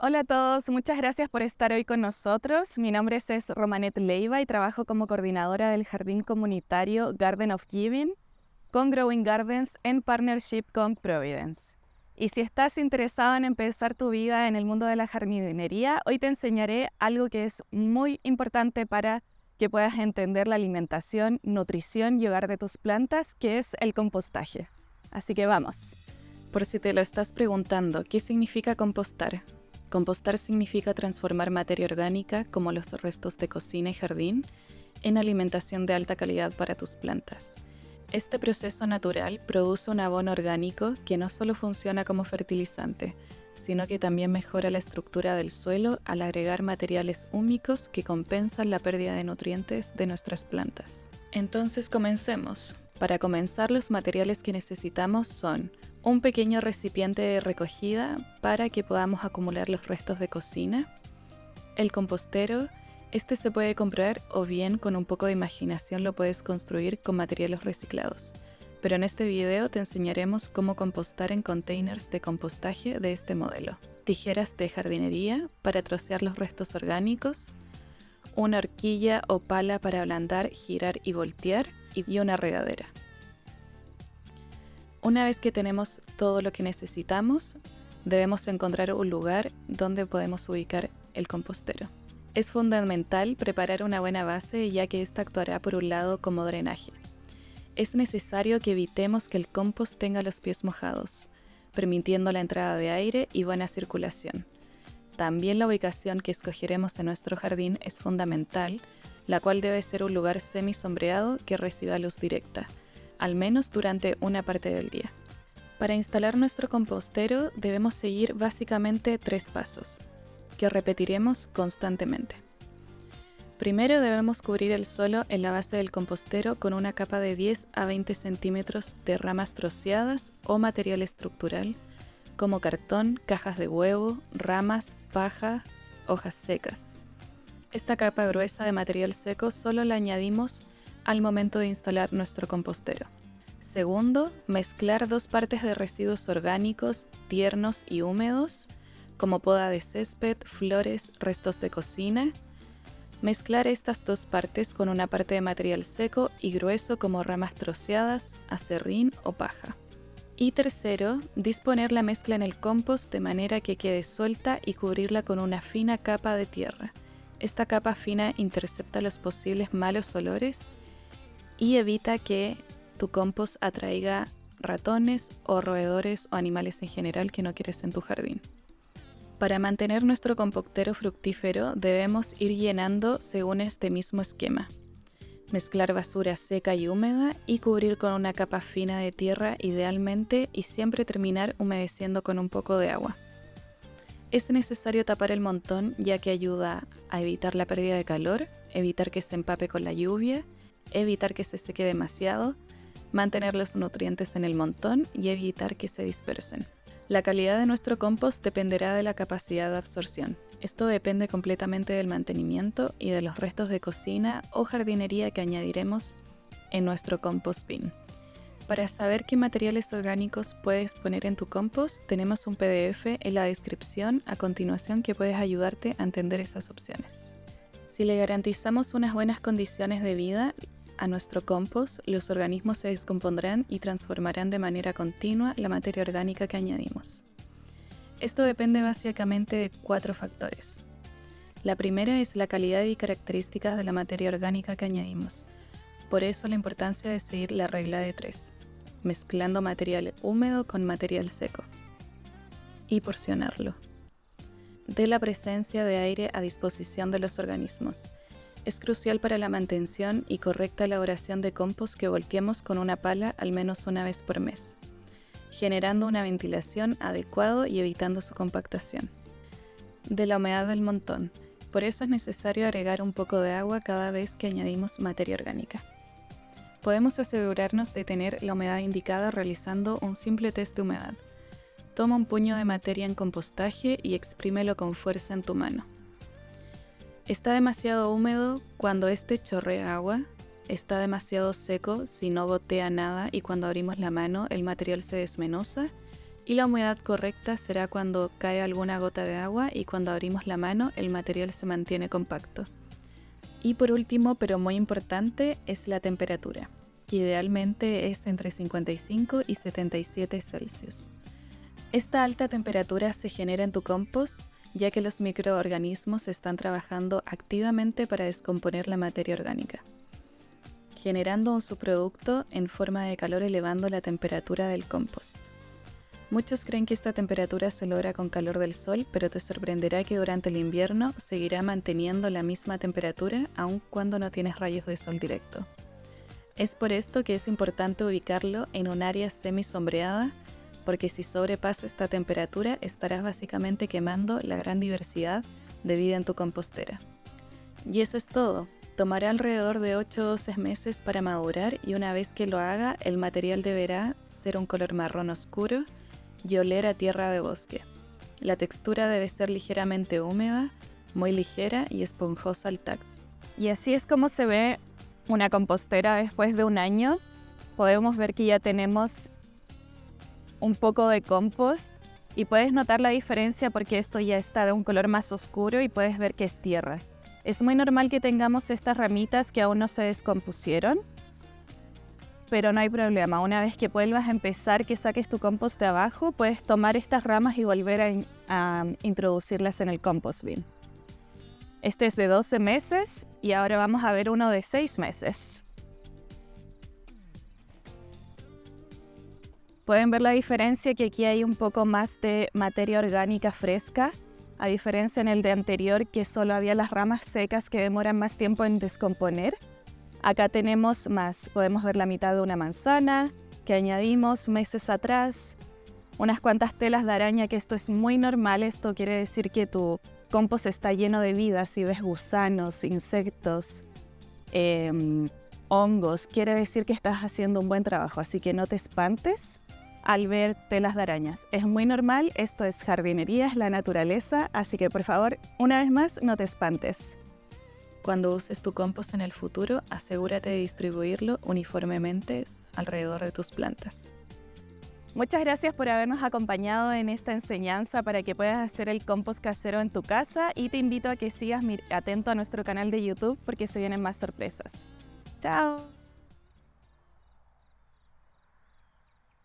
Hola a todos, muchas gracias por estar hoy con nosotros. Mi nombre es Romanet Leiva y trabajo como coordinadora del jardín comunitario Garden of Giving con Growing Gardens en partnership con Providence. Y si estás interesado en empezar tu vida en el mundo de la jardinería, hoy te enseñaré algo que es muy importante para que puedas entender la alimentación, nutrición y hogar de tus plantas, que es el compostaje. Así que vamos. Por si te lo estás preguntando, ¿qué significa compostar? Compostar significa transformar materia orgánica, como los restos de cocina y jardín, en alimentación de alta calidad para tus plantas. Este proceso natural produce un abono orgánico que no solo funciona como fertilizante, sino que también mejora la estructura del suelo al agregar materiales húmicos que compensan la pérdida de nutrientes de nuestras plantas. Entonces comencemos. Para comenzar, los materiales que necesitamos son un pequeño recipiente de recogida para que podamos acumular los restos de cocina, el compostero. Este se puede comprar o bien con un poco de imaginación lo puedes construir con materiales reciclados. Pero en este video te enseñaremos cómo compostar en containers de compostaje de este modelo. Tijeras de jardinería para trocear los restos orgánicos, una horquilla o pala para ablandar, girar y voltear y una regadera. Una vez que tenemos todo lo que necesitamos, debemos encontrar un lugar donde podemos ubicar el compostero. Es fundamental preparar una buena base, ya que esta actuará por un lado como drenaje. Es necesario que evitemos que el compost tenga los pies mojados, permitiendo la entrada de aire y buena circulación. También la ubicación que escogeremos en nuestro jardín es fundamental, la cual debe ser un lugar semisombreado que reciba luz directa, al menos durante una parte del día. Para instalar nuestro compostero debemos seguir básicamente 3 pasos, que repetiremos constantemente. Primero debemos cubrir el suelo en la base del compostero con una capa de 10 a 20 centímetros de ramas troceadas o material estructural, como cartón, cajas de huevo, ramas, paja, hojas secas. Esta capa gruesa de material seco solo la añadimos al momento de instalar nuestro compostero. Segundo, mezclar 2 partes de residuos orgánicos, tiernos y húmedos, como poda de césped, flores, restos de cocina. Mezclar estas 2 partes con una parte de material seco y grueso como ramas troceadas, acerrín o paja. Y tercero, disponer la mezcla en el compost de manera que quede suelta y cubrirla con una fina capa de tierra. Esta capa fina intercepta los posibles malos olores y evita que tu compost atraiga ratones o roedores o animales en general que no quieres en tu jardín. Para mantener nuestro compostero fructífero debemos ir llenando según este mismo esquema. Mezclar basura seca y húmeda y cubrir con una capa fina de tierra idealmente, y siempre terminar humedeciendo con un poco de agua. Es necesario tapar el montón, ya que ayuda a evitar la pérdida de calor, evitar que se empape con la lluvia, evitar que se seque demasiado, mantener los nutrientes en el montón y evitar que se dispersen. La calidad de nuestro compost dependerá de la capacidad de absorción. Esto depende completamente del mantenimiento y de los restos de cocina o jardinería que añadiremos en nuestro compost bin. Para saber qué materiales orgánicos puedes poner en tu compost, tenemos un PDF en la descripción a continuación que puedes ayudarte a entender esas opciones. Si le garantizamos unas buenas condiciones de vida a nuestro compost, los organismos se descompondrán y transformarán de manera continua la materia orgánica que añadimos. Esto depende básicamente de 4 factores. La primera es la calidad y características de la materia orgánica que añadimos. Por eso la importancia de seguir la regla de 3, mezclando material húmedo con material seco y porcionarlo. De la presencia de aire a disposición de los organismos. Es crucial para la mantención y correcta elaboración de compost que volteemos con una pala al menos una vez por mes, generando una ventilación adecuada y evitando su compactación. De la humedad del montón. Por eso es necesario agregar un poco de agua cada vez que añadimos materia orgánica. Podemos asegurarnos de tener la humedad indicada realizando un simple test de humedad. Toma un puño de materia en compostaje y exprímelo con fuerza en tu mano. Está demasiado húmedo cuando este chorrea agua, está demasiado seco si no gotea nada y cuando abrimos la mano el material se desmenuza, Y la humedad correcta será cuando cae alguna gota de agua y cuando abrimos la mano el material se mantiene compacto. Y por último, pero muy importante, es la temperatura, que idealmente es entre 55 y 77 Celsius. Esta alta temperatura se genera en tu compost ya que los microorganismos están trabajando activamente para descomponer la materia orgánica, generando un subproducto en forma de calor elevando la temperatura del compost. Muchos creen que esta temperatura se logra con calor del sol, pero te sorprenderá que durante el invierno seguirá manteniendo la misma temperatura aun cuando no tienes rayos de sol directo. Es por esto que es importante ubicarlo en un área semisombreada, porque si sobrepasa esta temperatura estarás básicamente quemando la gran diversidad de vida en tu compostera. Y eso es todo. Tomará alrededor de 8 o 12 meses para madurar y una vez que lo haga, el material deberá ser un color marrón oscuro y oler a tierra de bosque. La textura debe ser ligeramente húmeda, muy ligera y esponjosa al tacto. Y así es como se ve una compostera después de un año. Podemos ver que ya tenemos un poco de compost y puedes notar la diferencia porque esto ya está de un color más oscuro y puedes ver que es tierra. Es muy normal que tengamos estas ramitas que aún no se descompusieron, pero no hay problema. Una vez que vuelvas a empezar, que saques tu compost de abajo, puedes tomar estas ramas y volver a introducirlas en el compost bin. Este es de 12 meses y ahora vamos a ver uno de 6 meses. Pueden ver la diferencia que aquí hay un poco más de materia orgánica fresca, a diferencia en el de anterior que solo había las ramas secas que demoran más tiempo en descomponer. Acá tenemos más, podemos ver la mitad de una manzana que añadimos meses atrás, unas cuantas telas de araña, que esto es muy normal, esto quiere decir que tu compost está lleno de vida. Si ves gusanos, insectos, hongos, quiere decir que estás haciendo un buen trabajo, así que no te espantes al ver telas de arañas. Es muy normal, esto es jardinería, es la naturaleza, así que por favor, una vez más, no te espantes. Cuando uses tu compost en el futuro, asegúrate de distribuirlo uniformemente alrededor de tus plantas. Muchas gracias por habernos acompañado en esta enseñanza para que puedas hacer el compost casero en tu casa y te invito a que sigas atento a nuestro canal de YouTube porque se vienen más sorpresas. ¡Chao!